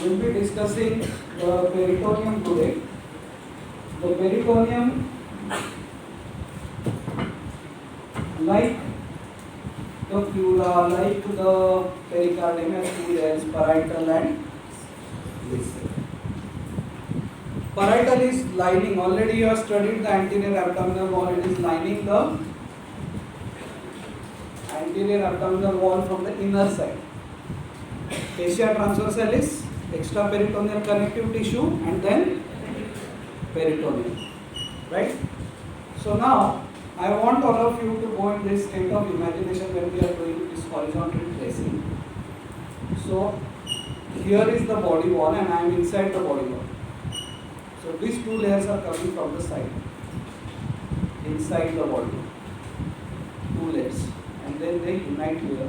We will be discussing the peritoneum today. The peritoneum, like the pleura, like the pericardium, has two layers, parietal and distal. Parietal is lining. Already you have studied the anterior abdominal wall. It is lining the anterior abdominal wall from the inner side. Fascia transversalis, extraperitoneal connective tissue, and then peritoneum. Right? So now I want all of you to go in this state of imagination when we are doing this horizontal tracing. So here is the body wall and I am inside the body wall. So these two layers are coming from the side, inside the body. Two layers, and then they unite here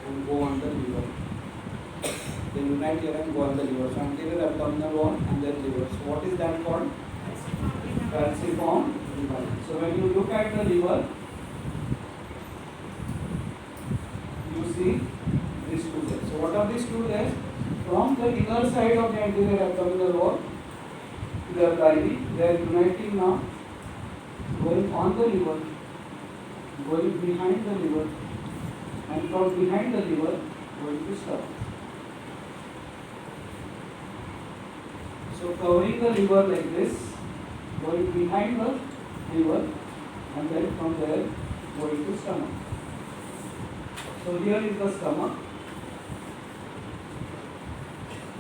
and go on the liver. They unite here and go on the liver. So anterior abdominal wall and then liver. So what is that called? Falciform ligament. So when you look at the liver, you see these two layers. So what are these two layers? From the inner side of the anterior abdominal wall, they are lining, they are uniting now, going on the liver, going behind the liver, and from behind the liver, going to stomach. So covering the liver like this, going behind the liver, and then from there going to stomach. So here is the stomach.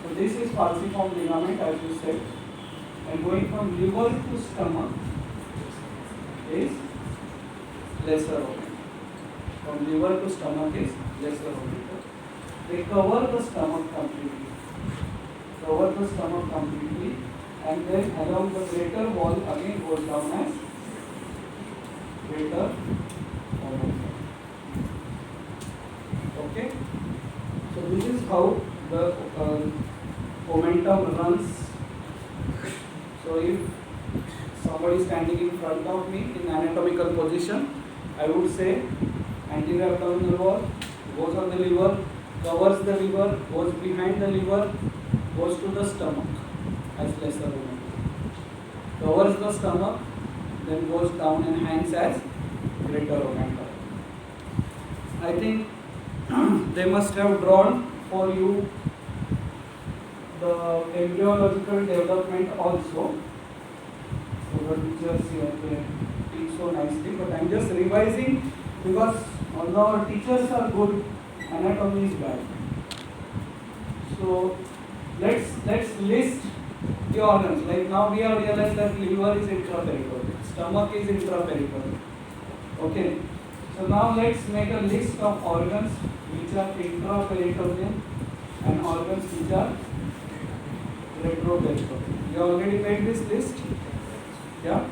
So this is falciform ligament, as you said, and going from liver to stomach is lesser omentum. From liver to stomach is lesser omentum. They cover the stomach completely. Cover the stomach completely, and then along the greater wall again goes down as greater omentum. Okay? So this is how the omentum runs. So if somebody standing in front of me in anatomical position, I would say anterior abdominal wall goes on the liver, covers the liver, goes behind the liver, goes to the stomach as lesser omentum. Covers the stomach, then goes down and hangs as greater omentum. I think they must have drawn for you the embryological development also. So the teachers here they teach so nicely, but I am just revising because although our teachers are good, anatomy is bad. So let's list the organs. Like now we have realized that liver is intraperitoneal, stomach is intraperitoneal. Okay. So now let's make a list of organs which are intraperitoneal and organs which are retroperitoneal. You already made this list? Yeah?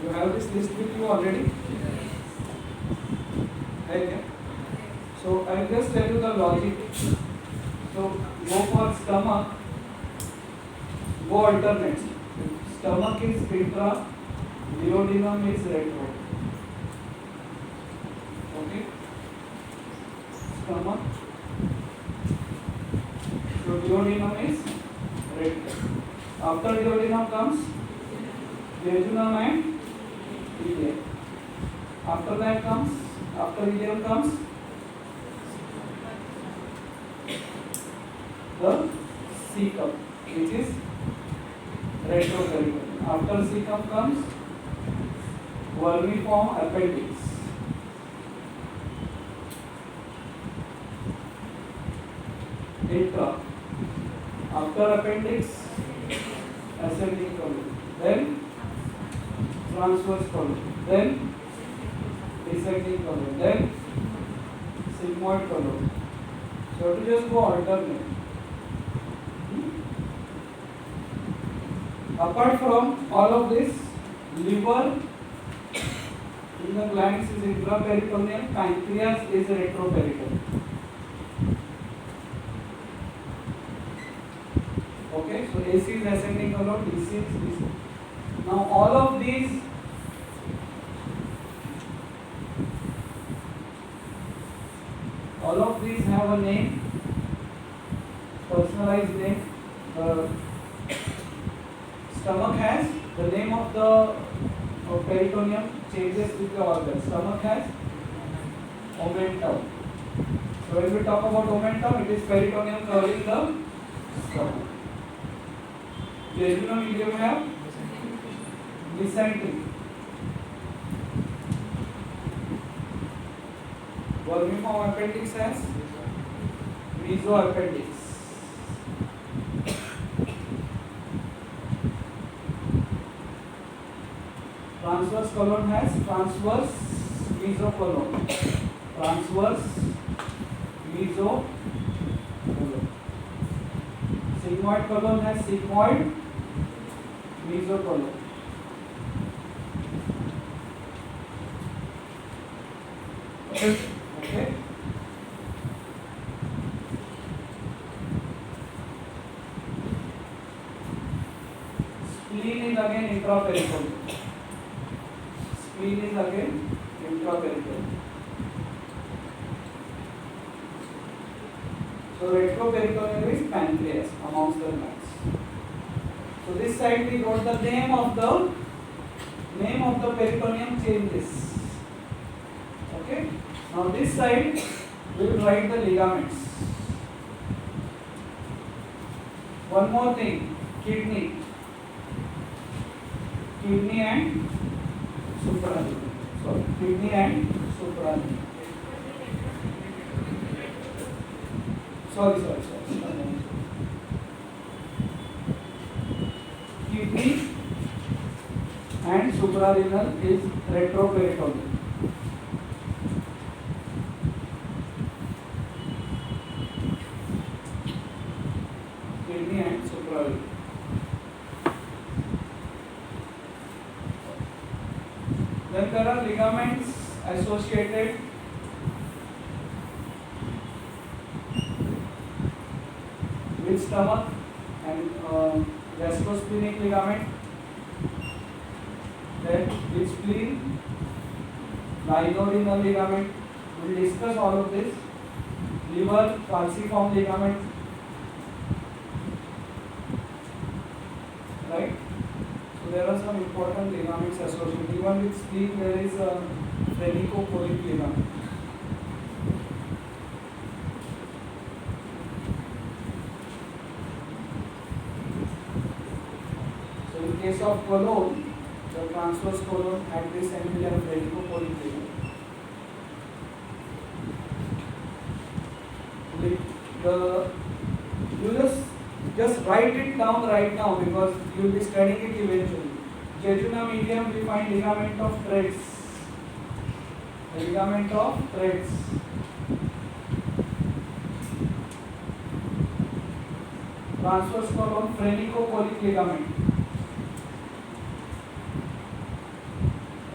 You have this list with you already? Okay. So I will just tell you the logic. So go for stomach, go alternate. Stomach is intra, duodenum is retro. Okay? Stomach. So duodenum is retro. After duodenum comes jejunum and ileum. After that comes, after ileum comes the cecum, which is retroperitoneal. After cecum comes vermiform appendix. Intra. After appendix, ascending column. Then transverse column. Then descending column. Then sigmoid column. So to just go alternate. Apart from all of this, liver in the glands is intraperitoneal, pancreas is retroperitoneal. Okay, so AC is ascending column, DC is DC. Now all of these have a name. personalized name. Stomach has the name of the peritoneum changes with the organ. Stomach has omentum. So when we talk about omentum, it is peritoneum covering the stomach. Jejunum medium have mesentery. Vermiform appendix has mesoappendix. Transverse colon has transverse mesocolon. Transverse mesocolon. Sigmoid colon has sigmoid mesocolon. Okay. Spleen is again intraperitoneal. Spleen is again intraperitoneal. So retroperitoneal is pancreas amongst the glands. So this side we wrote the name of the peritoneum changes. Okay. Now this side we will write the ligaments. One more thing, kidney and suprarenal. Sorry, kidney and suprarenal. Sorry. Kidney and suprarenal is retroperitoneal. Kidney and suprarenal. Then there are ligaments associated with stomach and gastrosplenic ligament, then with spleen, lienorenal ligament. We will discuss all of this. Liver, falciform ligament, right? So there are some important ligaments associated. Even with spleen, there is a phrenicochoric ligament. So in case of colon, the transverse colon at this end will have phrenicochoric ligament. You just write it down right now because you will be studying it eventually. Jejunum medium we find ligament of Treitz. Ligament of Treitz. Transverse colon phrenicochoric ligament.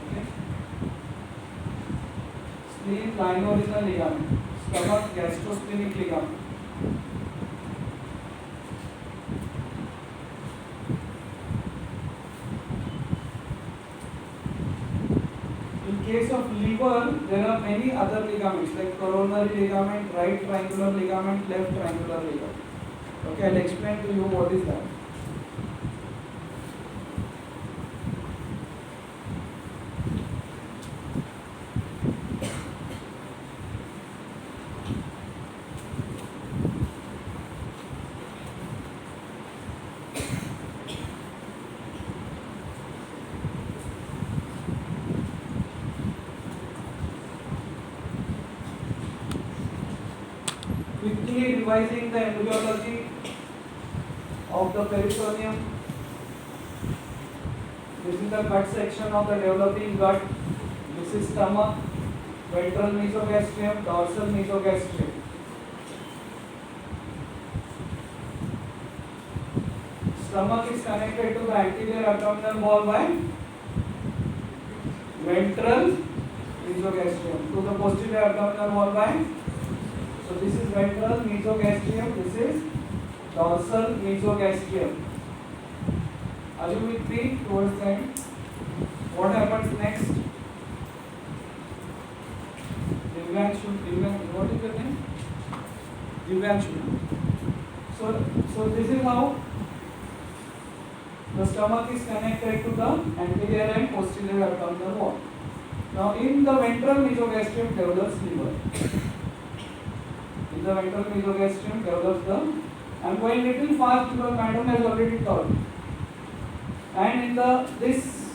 Okay. Spleen lienorenal ligament. Stomach gastrosplenic ligament. In case of liver, there are many other ligaments like coronary ligament, right triangular ligament, left triangular ligament. Okay, I'll explain to you what is that. Quickly revising the embryology of the peritoneum. This is the gut section of the developing gut. This is stomach, ventral mesogastrium, dorsal mesogastrium. Stomach is connected to the anterior abdominal wall by ventral mesogastrium, to the posterior abdominal wall by. So this is ventral mesogastrium, this is dorsal mesogastrium. Are you with me towards the end? What happens next? Divyanshu, what is your name? Divyanshu. So this is how the stomach is connected to the anterior and posterior abdominal wall. Now in the ventral mesogastrium develops liver. In the ventral mesogastrium develops the, I am going little fast because madam has already taught. And in this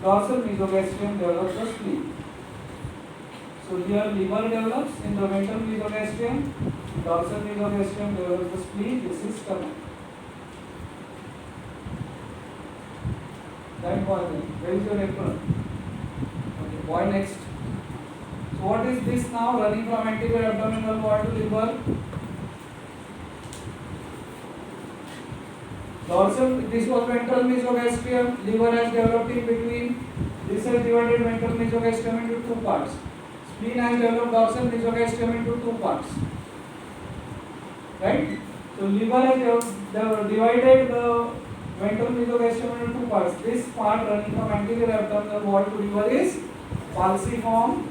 dorsal mesogastrium develops the spleen. So here liver develops in the ventral mesogastrium, dorsal mesogastrium develops the spleen, this is stomach. That boy, where is your apron? Okay, boy next. So what is this now? Running from anterior abdominal wall to liver. Dorsal, this was ventral mesogastrium, liver has developed in between. This has divided ventral mesogastrium into two parts. Spleen has developed dorsal mesogastrium into two parts. Right? So liver has divided the ventral mesogastrium into two parts. This part running from anterior abdominal wall to liver is falciform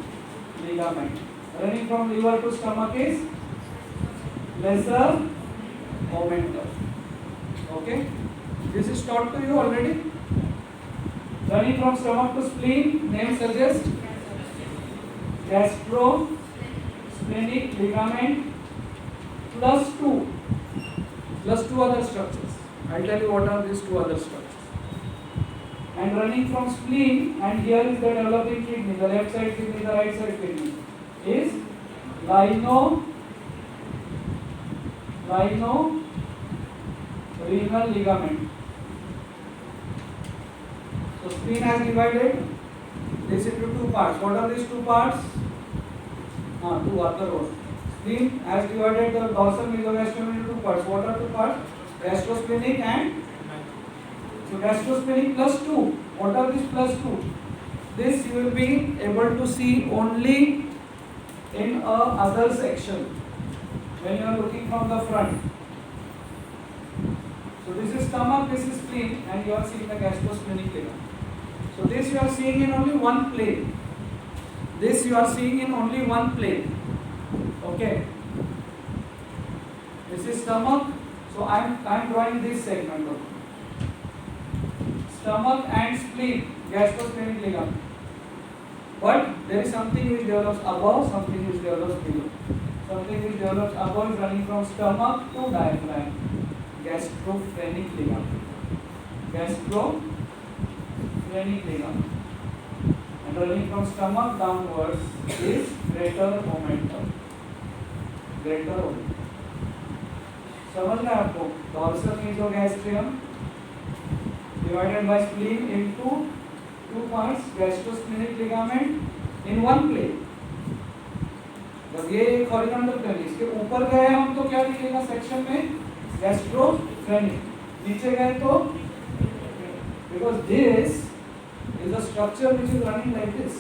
ligament. Running from liver to stomach is lesser omentum. Okay? This is taught to you already. Running from stomach to spleen, name suggests gastrosplenic ligament plus two other structures. I'll tell you what are these two other structures. And running from spleen, and here is the developing kidney, the left side kidney, the right side kidney, is renal ligament. So spleen has divided this into two parts. What are these two parts? Two other words. Spleen has divided the dorsal mesogastrium into two parts. What are two parts? Gastrosplenic and so gastrosplenic plus 2. What are these plus 2? This you will be able to see only in a other section when you are looking from the front. So this is stomach, this is spleen, and you are seeing the gastrosplenic ligament. So this you are seeing in only one plane. This you are seeing in only one plane. Okay. This is stomach. So I am drawing this segment of stomach and spleen, gastrosplenic ligament. But there is something which develops above, something which develops below. Something which develops above is running from stomach to diaphragm, gastrophrenic ligament. Gastrophrenic ligament. And running from stomach downwards is greater omentum. समझ में आपको dorsal mesogastrium divided by spleen into two parts, gastrosplenic ligament in one plane. जब ये एक horizontal plane, इसके ऊपर गए हम तो क्या दिखेगा सेक्शन में gastrophrenic, नीचे गए तो because this is a structure which is running like this.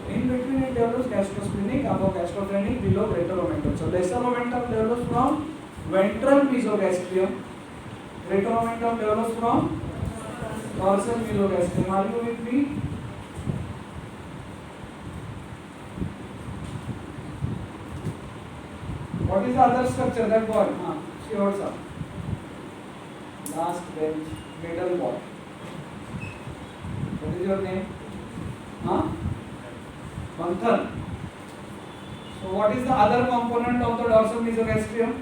In between it develops gastrosplenic, above gastrophrenic, below greater omentum. So lesser omentum develops from ventral mesogastrium, greater omentum develops from dorsal mesogastrium. Are you with me? What is the other structure? That boy. Sure, sir. Last bench, middle boy. What is your name? Manthan. So what is the other component of the dorsal mesogastrium?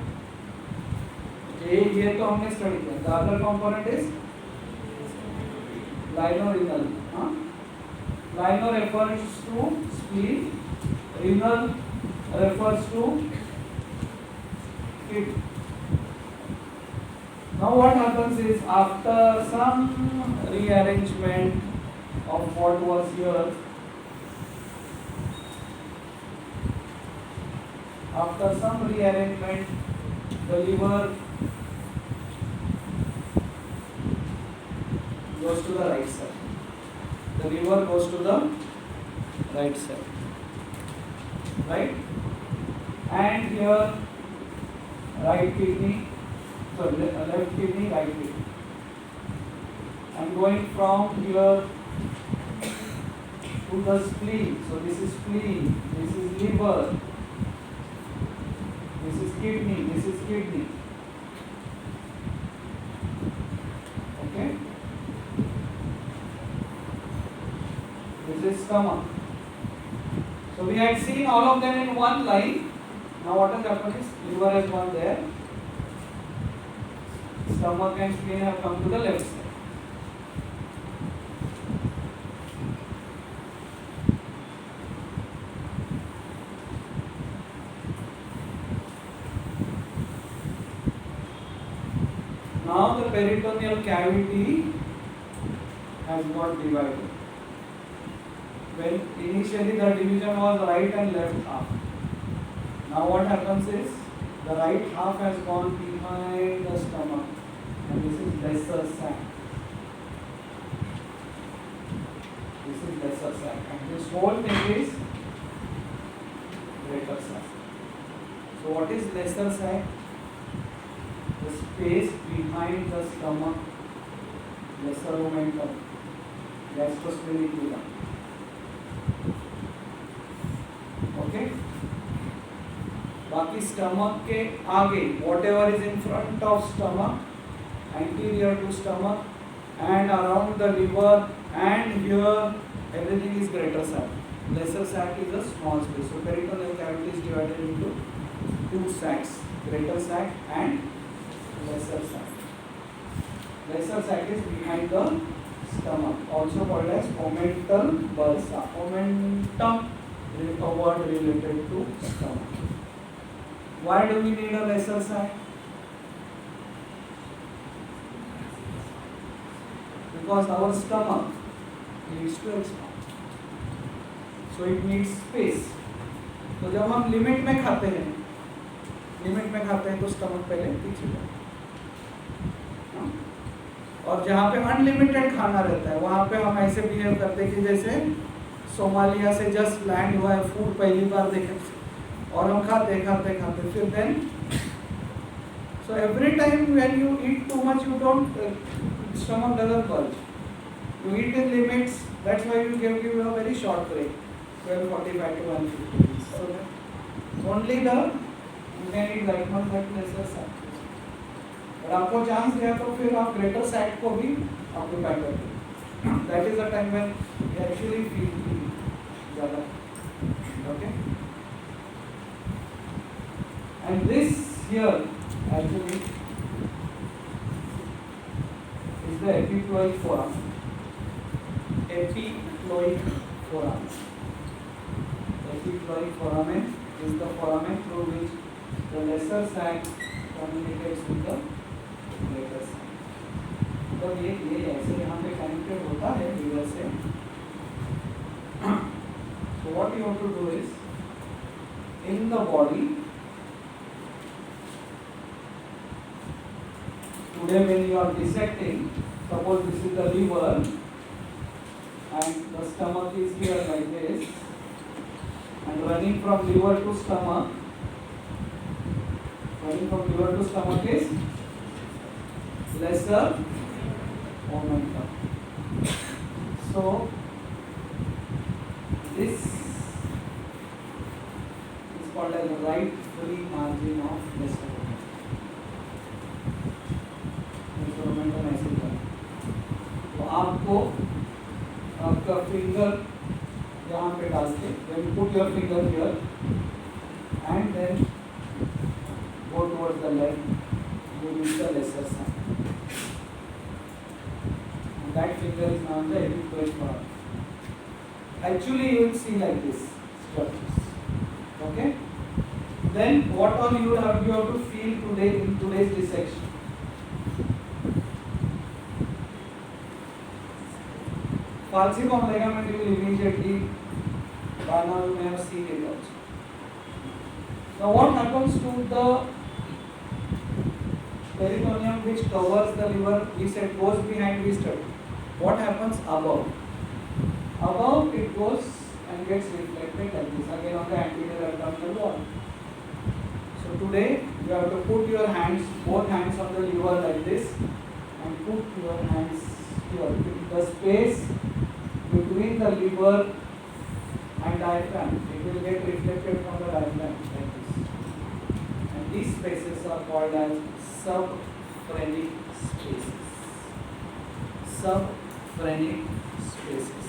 ये तो हमने study किया. The other component is lienorenal. Lieno refers to spleen, renal refers to kidney. Now what happens is after some rearrangement of what was here, after some rearrangement, the liver goes to the right side. The liver goes to the right side. Right? And here right kidney, sorry, left kidney, right kidney. And going from here to the spleen. So this is spleen, this is liver, this is kidney, this is kidney. stomach. So we had seen all of them in one line. Now what has happened is liver has gone there. Stomach and spleen have come to the left side. Now the peritoneal cavity has got divided. When initially the division was right and left half. Now what happens is the right half has gone behind the stomach and this is lesser sac. This is lesser sac and this whole thing is greater sac. So what is lesser sac? The space behind the stomach, lesser omentum, gastrospheric vena. Okay? बाकी stomach के आगे, whatever is in front of stomach, anterior to stomach, and around the liver, and here everything is greater sac. Lesser sac is a small space. So peritoneal cavity is divided into two sacs, greater sac and lesser sac. Lesser sac is behind the stomach, also called as omental bursa. Omentum is a word related to stomach. Why do we need a lesser sac? Because our stomach needs to expand. So it needs space. तो जब हम limit में खाते हैं तो stomach पहले पीछे जाता है और जहाँ पे अनलिमिटेड खाना रहता है वहाँ पे हम ऐसे बिहेव करते हैं कि जैसे सोमालिया से जस्ट लैंड हुआ है, फूड पहली बार देखे और हम खाते फिर then so every time when you eat too much you don't stomach doesn't bulge. You eat in limits. That's why you give you a very short break, 12:45 to 1:50. So that only the you can eat that much that lesser sac. और आपको chance दिया तो फिर आप greater sac को भी occupy करते. That is the time when you actually feel ज़्यादा. Okay. And this here actually is the epiploic foramen. Epiploic foramen. Epiploic foramen is the foramen through which the lesser sac communicates with the greater sac. तो ये ऐसे यहाँ पे connected होता है liver से. So what you have to do is in the body. Today when you are dissecting, suppose this is the liver and the stomach is here like this and running from liver to stomach is lesser omentum. So this is called as the right free margin of lesser omentum. तो आपको आपका finger यहाँ पे डाल के when you put your finger here and then go towards the left, you use the lesser sac. And that finger is now the epiploic foramen. Actually you will see like this structures. Okay. Then what all you have to feel today in today's dissection. Falciform ligament you will immediately, by now you may have seen it also. Now what happens to the peritoneum which covers the liver? We said goes behind, we studied. What happens above? Above it goes and gets reflected like this, again on the anterior abdominal wall. So today you have to put your hands, both hands on the liver like this and put your hands here. The space between the liver and diaphragm, it will get reflected from the diaphragm like this. And these spaces are called as subphrenic spaces. Subphrenic spaces.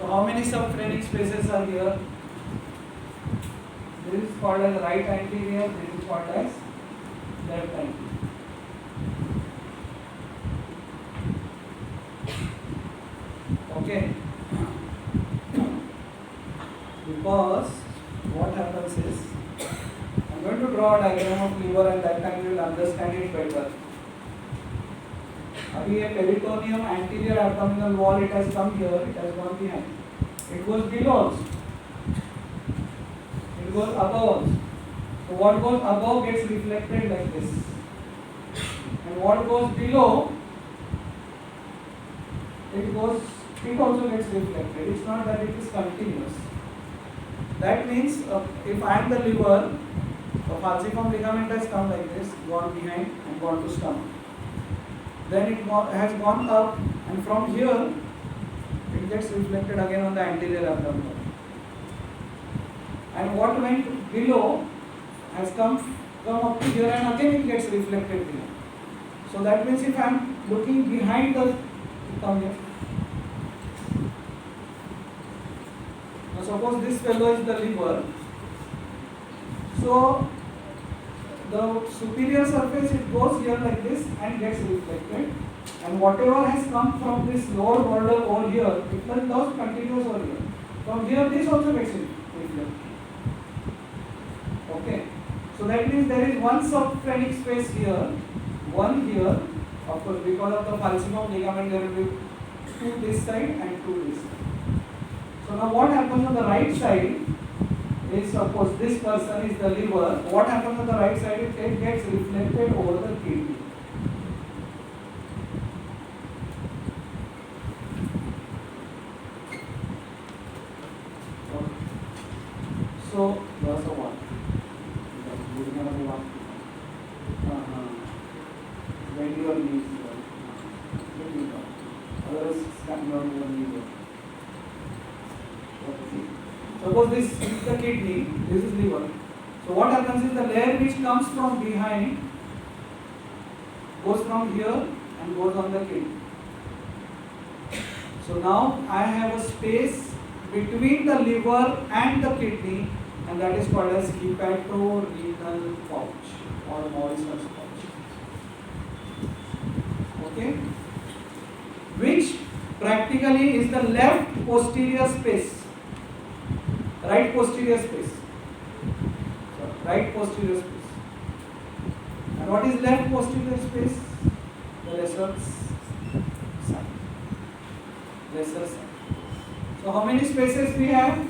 So how many subphrenic spaces are here? This is called as right anterior, this is called as left anterior. Okay. Because what happens is, I'm going to draw a diagram of liver and that time you will understand it better. अभी ये peritoneum anterior abdominal wall, it has come here, it has gone behind. It goes below also. It goes above also. So what goes above gets reflected like this. And what goes below, it also gets reflected. It's not that it is continuous. That means if I am the liver, the falciform ligament has come like this, gone behind and gone to stomach. Then it has gone up, and from here it gets reflected again on the anterior abdomen. And what went below has come up to here, and again it gets reflected here. So that means if I am looking behind the, come here. Now suppose this fellow is the liver. So the superior surface, it goes here like this and gets reflected, and whatever has come from this lower border over here, it does continuous over here. From here this also gets reflected. Okay. So that means there is one subphrenic space here, one here. Of course, because of the falciform ligament, there will be two this side and two this side. So now what happens on the right side is, suppose this person is the liver, what happens on the right side, it gets reflected over the kidney. Okay. So that's the one. Bend your knees. Otherwise, stand on your knees. Suppose this is the kidney, this is liver. So what happens is the layer which comes from behind goes from here and goes on the kidney. So now I have a space between the liver and the kidney, and that is called as hepatorenal pouch or Morison's pouch. Okay? Which practically is the left posterior space. Right posterior space. So, right posterior space. And what is left posterior space? The lesser side. Lesser side. So how many spaces we have?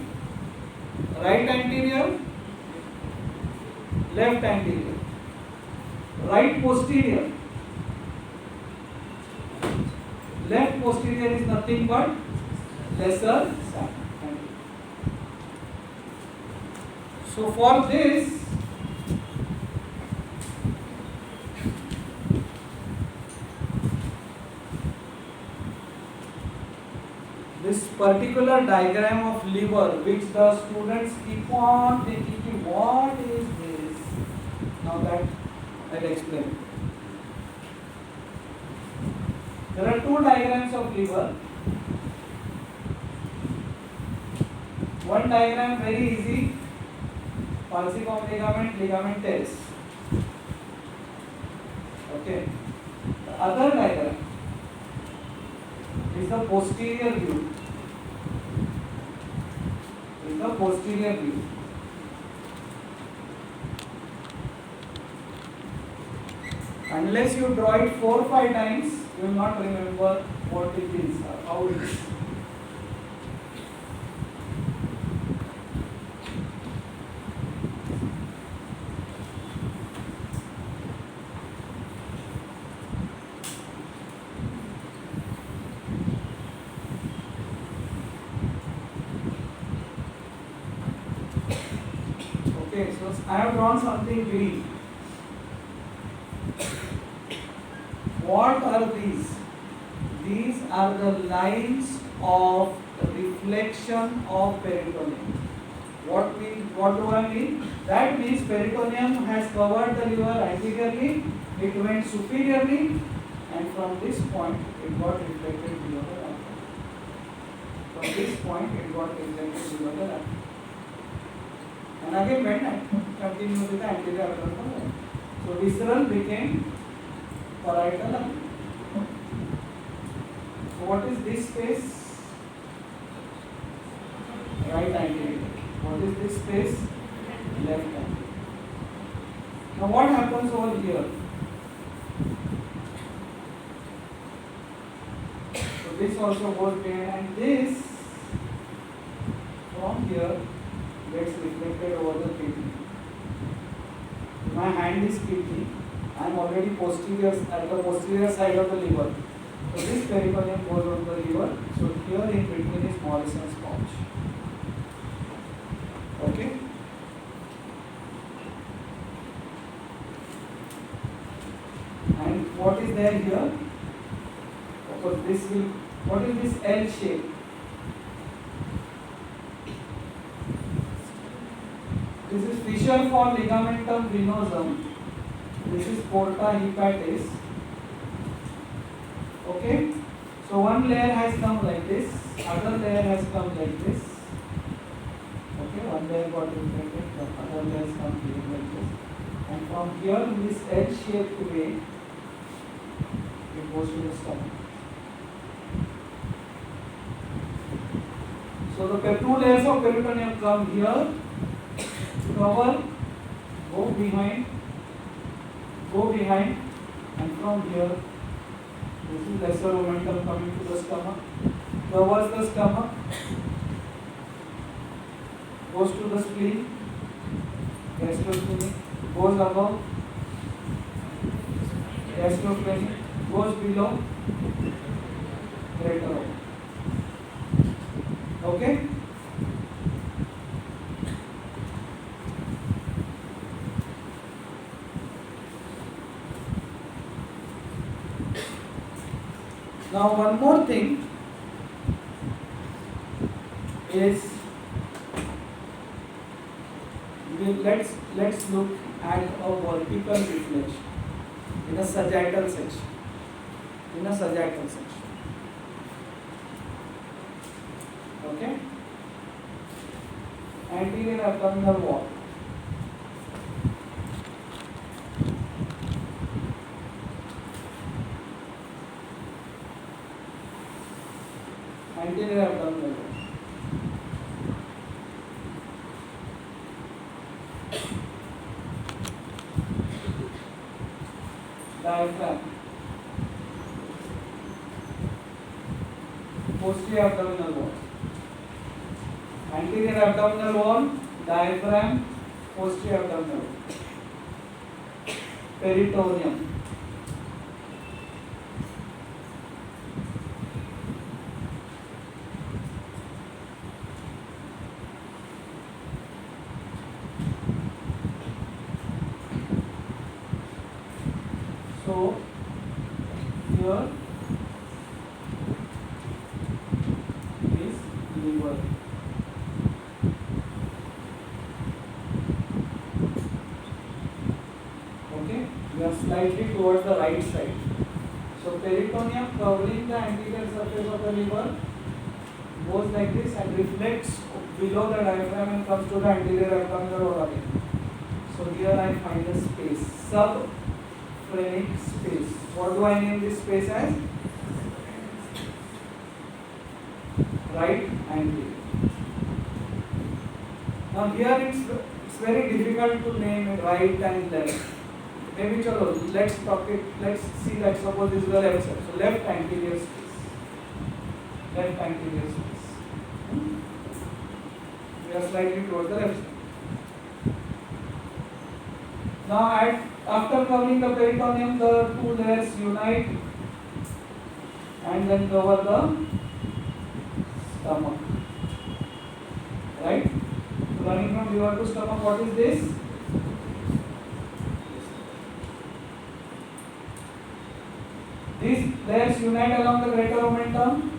Right anterior, left anterior, right posterior. Left posterior is nothing but lesser side. So for this, this particular diagram of liver, which the students keep on thinking, what is this? Now that I'll explain. There are two diagrams of liver. One diagram very easy. Falciform ligament, ligament teres. Okay. The other diagram is the posterior view. Is the posterior view. Unless you draw it 4 or 5 times, you will not remember what it is or how it is. Okay, so I have drawn something green. What are these? These are the lines of reflection of peritoneum. What do I mean? That means peritoneum has covered the liver anteriorly, it went superiorly, and from this point it got reflected below the abdomen. At this point, it got ejected below the line. And again went and continued with the anterior abdominal wall. So visceral became parietal line. So what is this space? Right anterior. What is this space? Left anterior. Now what happens over here? So this also goes behind, and this from here gets reflected over the kidney. My hand is kidney. I am already posterior at the posterior side of the liver. So this peritoneum goes on the liver. So here in between is Morrison's pouch. Okay. And what is there here? Of course, this will. What is this L shape? This is fissure for ligamentum venosum. This is porta hepatis. Okay. So one layer has come like this. Other layer has come like this. Okay. One layer got reflected. The other layer has come here like this. And from here in this L-shaped way, it goes to the stomach. So the two layers of peritoneum come here, cover, go behind, and from here, this is lesser momentum coming to the stomach, covers the stomach, goes to the spleen, gastrosplenic, goes above, gastrosplenic, goes below, greater open. Okay? Now one more thing is let's look at a vertical reflection in a sagittal section. Okay? Anterior abdominal wall. Anterior abdominal wall. Diaphragm. Posterior abdominal wall. Anterior abdominal wall, diaphragm, posterior abdominal wall. Peritoneum. So here is liver. Okay, we are slightly towards the right side. So peritoneum covering the anterior surface of the liver goes like this and reflects below the diaphragm and comes to the anterior abdominal wall again. So here I find a space, subphrenic space. What do I name this space as? Right anterior. Now here it's very difficult to name it right and left. Maybe chalo, let's see that suppose this is the left side. So left anterior space. Left anterior space. We are slightly towards the left side. Now after covering the peritoneum, the two layers unite and then cover the stomach. Right? Running from liver to stomach, what is this? These layers unite along the greater omentum,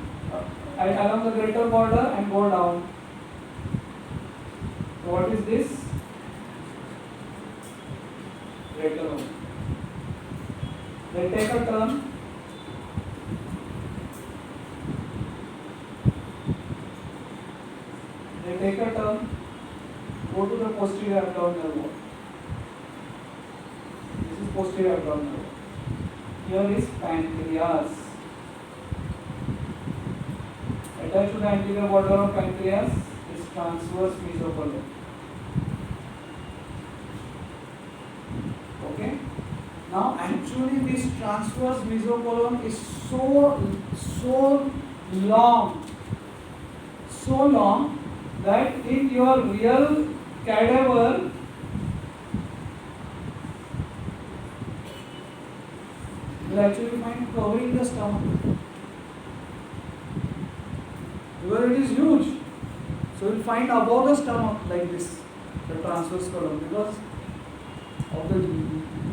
along the greater border and go down. So what is this? Greater omentum. They take a turn. take a turn, go to the posterior abdominal wall. This is posterior abdominal wall. Here is pancreas. Attached to the anterior border of pancreas is transverse mesocolon. Okay. Now actually this transverse mesocolon is so long that in your real cadaver you will actually find covering the stomach. Because it is huge. So you will find above the stomach like this, the transverse colon, because of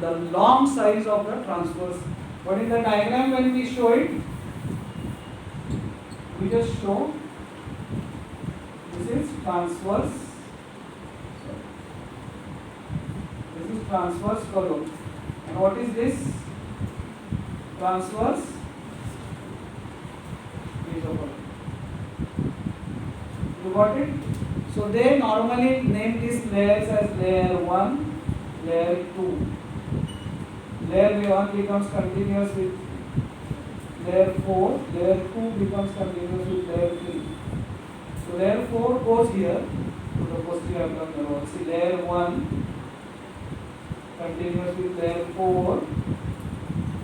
the long size of the transverse. But in the diagram when we show it, we just show this is transverse. This is transverse colon. And what is this? Transverse mesocolon. You got it? So they normally name these layers as layer 1, layer 2. Layer 1 becomes continuous with layer 4, layer 2 becomes continuous with layer 3. So layer 4 goes here to the posterior abdominal wall. See, layer 1 continuous with layer 4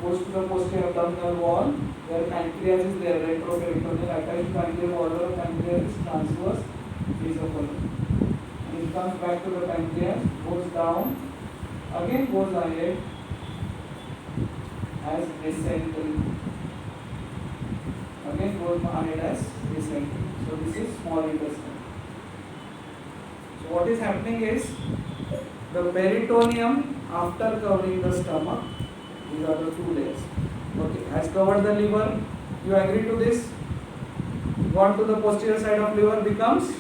goes to the posterior abdominal wall, where pancreas is there, retroperitoneal, attached to anterior border of pancreas is transverse mesocolon. And it comes back to the pancreas, goes down, again goes ahead as mesentery. Again goes ahead as mesentery. So this is small intestine. So what is happening is the peritoneum, after covering the stomach, these are the two layers. Okay, has covered the liver. You agree to this? Gone to the posterior side of liver becomes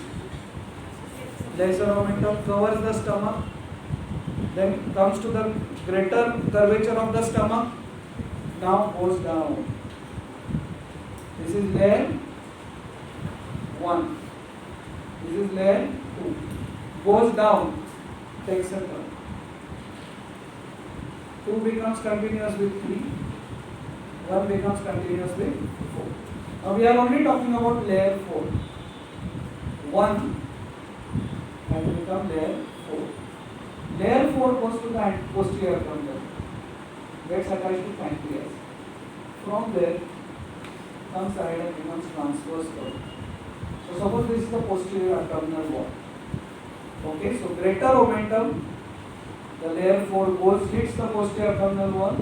lesser omentum, covers the stomach. Then comes to the greater curvature of the stomach. Now goes down. This is layer 1. This is layer 2. Goes down. Takes a turn. 2 becomes continuous with 3. 1 becomes continuous with 4. Now we are only talking about layer 4. 1 has become layer 4. Layer 4 goes to the posterior abdominal, gets attached to pancreas. From there comes ahead and becomes transverse colon. So suppose this is the posterior abdominal wall. Okay, so greater omentum, the layer 4 goes, hits the posterior abdominal wall,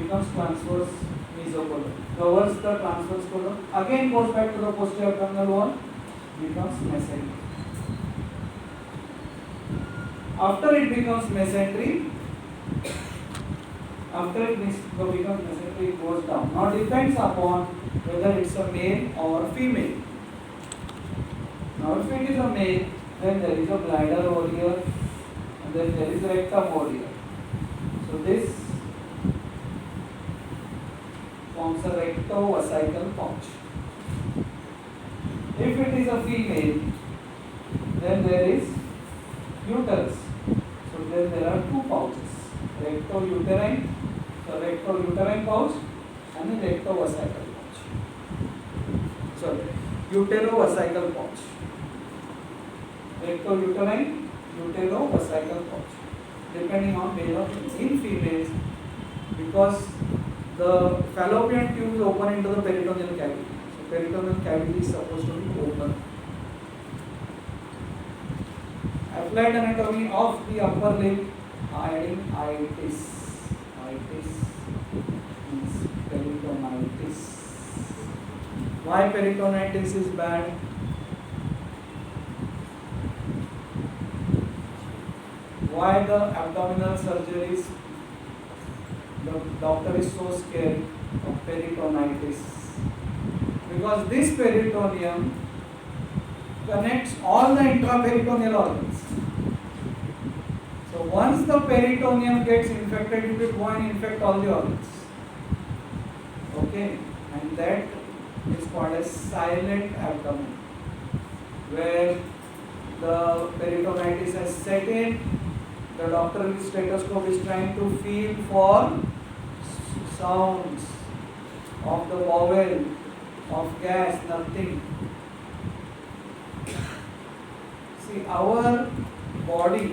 becomes transverse mesocolon, covers the transverse colon, again goes back to the posterior abdominal wall, becomes mesentery. After it becomes mesentery, it goes down. Now depends upon whether it's a male or female. Now if it is a male, then there is a bladder over here, and then there is a rectum over here. So this forms a rectovesical pouch. If it is a female, then there is uterus. So then there are two pouches, rectouterine pouch and a rectovesical pouch. Sorry, uterovesical pouch. Rectouterine, uterovesical pouch, depending on male or female. In females, because the fallopian tubes open into the peritoneal cavity. So peritoneal cavity is supposed to be open. Applied anatomy of the upper limb, adding itis. Itis means peritonitis. Why peritonitis is bad? Why the abdominal surgeries, the doctor is so scared of peritonitis? Because this peritoneum connects all the intraperitoneal organs. So once the peritoneum gets infected, it will go and infect all the organs. Okay, and that is called as silent abdomen, where the peritonitis has set in. The doctor with stethoscope is trying to feel for sounds of the bowel, of gas, nothing. See, our body,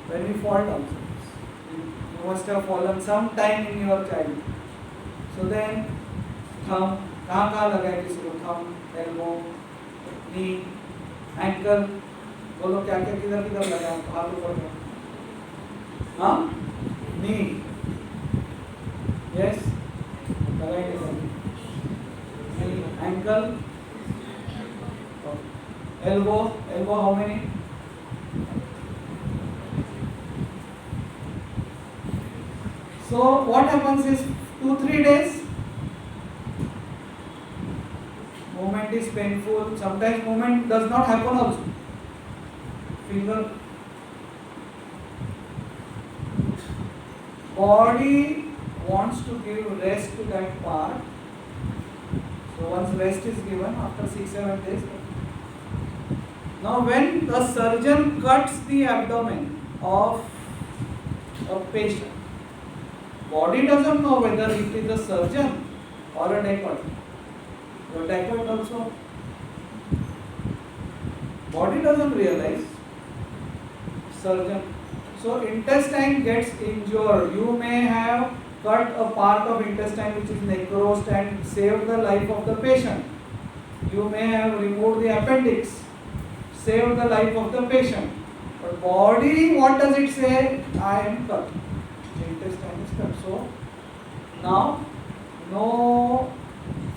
when we fall down, you must have fallen some time in your childhood. So then, thumb, कहाँ लगा है किसी को? Thumb, elbow, knee, ankle, बोलो क्या क्या किधर किधर लगा है? हाथ ऊपर में, हाँ, knee, yes, लगाएंगे सब, knee, ankle, elbow how many? So what happens is 2-3 days movement is painful, sometimes movement does not happen also. Finger, body wants to give rest to that part. So once rest is given after 6-7 days. Now when the surgeon cuts the abdomen of a patient, body doesn't know whether it is a surgeon or a dacoit. Your dacoit also, body doesn't realize, surgeon. So intestine gets injured. You may have cut a part of intestine which is necrosed and saved the life of the patient. You may have removed the appendix, saved the life of the patient. But body, what does it say? I am cut. The intestine is cut. So now no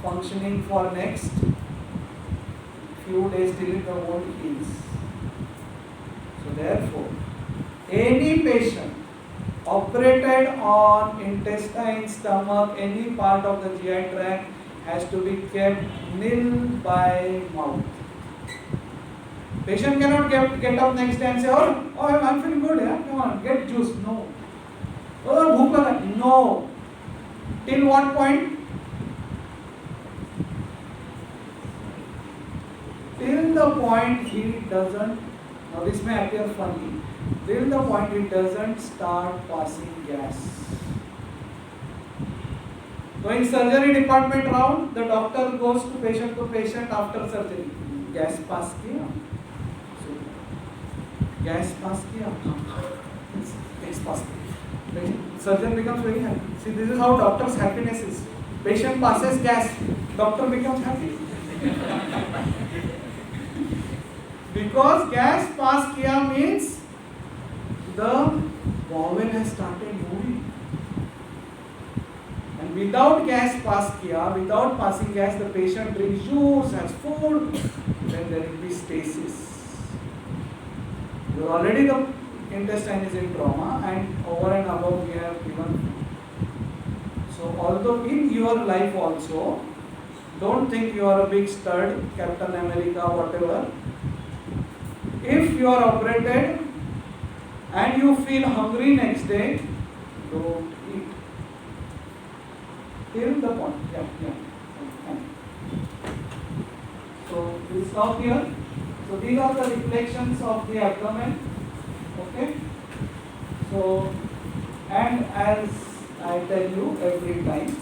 functioning for next few days till the wound heals. So therefore, any patient operated on intestine, stomach, any part of the GI tract has to be kept nil by mouth. Patient cannot get up next day and say, oh I'm feeling good, yeah? Come on, get juice. No. Oh, bhook laga. No. Till what point? Till the point he doesn't, now this may appear funny, till the point he doesn't start passing gas. Going surgery department round, the doctor goes to patient after surgery. Gas pass kiya? Gas pass kiya? Gas pass kiya. Surgeon becomes very happy. See, this is how doctor's happiness is. Patient passes gas, doctor becomes happy. Because gas pass kiya means the bowel has started moving. And without gas pass kiya, without passing gas, the patient drinks juice, has food, then there will be stasis. Already the intestine is in trauma, and over and above we have given. So although in your life also, don't think you are a big stud, Captain America, whatever. If you are operated and you feel hungry next day, don't eat. Till the point. Yeah. So we stop here. So these are the reflections of the abdomen. Okay. So, and as I tell you every time,